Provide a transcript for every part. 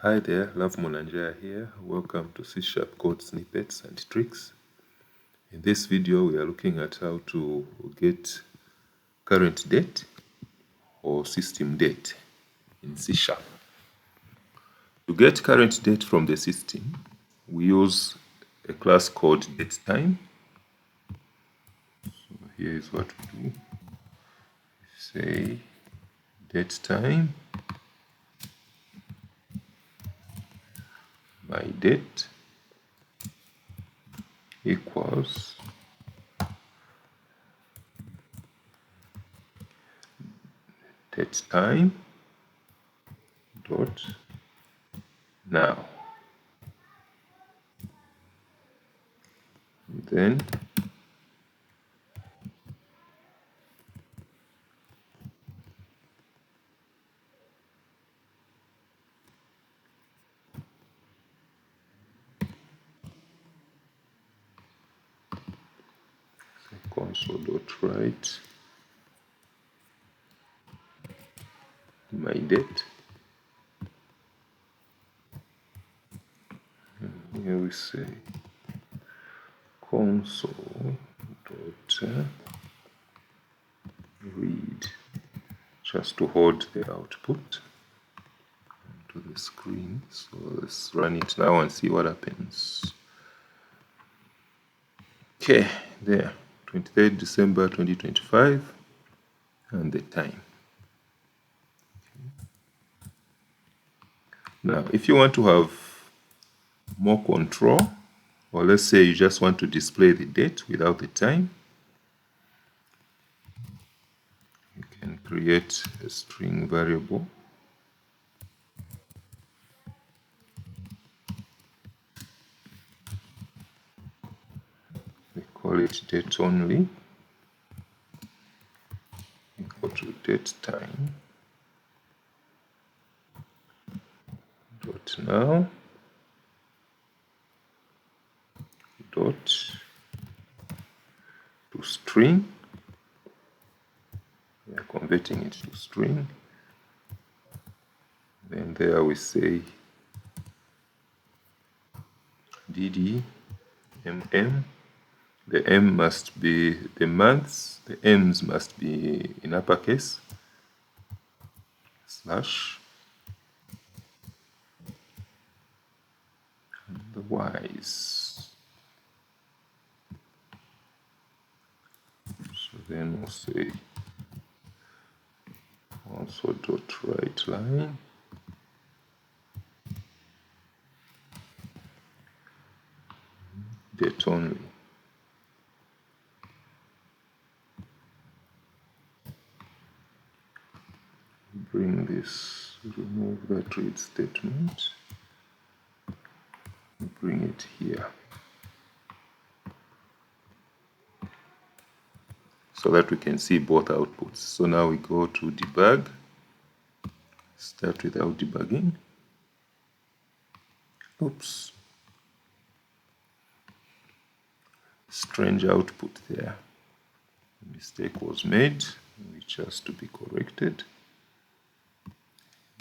Hi there, Love Monanjaya here. Welcome to C# Code Snippets and Tricks. In this video, we are looking at how to get current date or system date in C#. To get current date from the system, we use a class called datetime. So here is what we do. Say datetime, my date equals datetime dot now. Then console.write my date. And here we say console.read, just to hold the output to the screen. So let's run it now and see what happens. Okay, there, 23rd December 2025, and the time. Now, if you want to have more control, or let's say you just want to display the date without the time, you can create a string variable. We call it date only, equal to date time dot now dot to string. We are converting it to string. Then there we say dd mm. The M must be the months, the M's must be in uppercase, slash, and the Y's. So then we'll say also dot write line date only. Bring this, remove that read statement, bring it here, so that we can see both outputs. So now we go to debug, start without debugging. Oops, strange output there. A mistake was made, which has to be corrected.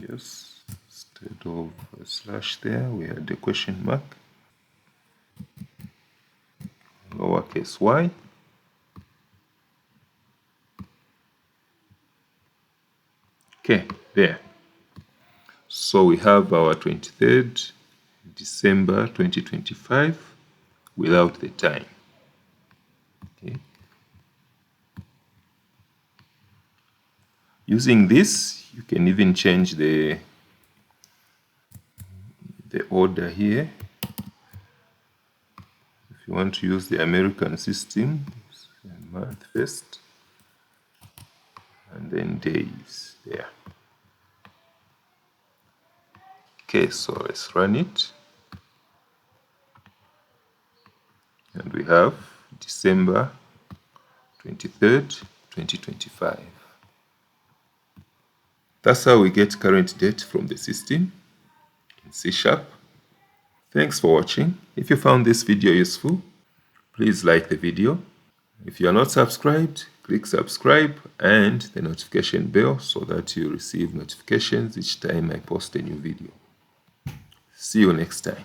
Yes, instead of a slash there, we had a question mark, lowercase y. Okay, there. So we have our 23rd December 2025 without the time. Okay. Using this, you can even change the order here. If you want to use the American system, month first, and then days there. Okay, so let's run it. And we have December 23rd, 2025. That's how we get current date from the system in C#. Thanks for watching. If you found this video useful, please like the video. If you are not subscribed, click subscribe and the notification bell so that you receive notifications each time I post a new video. See you next time.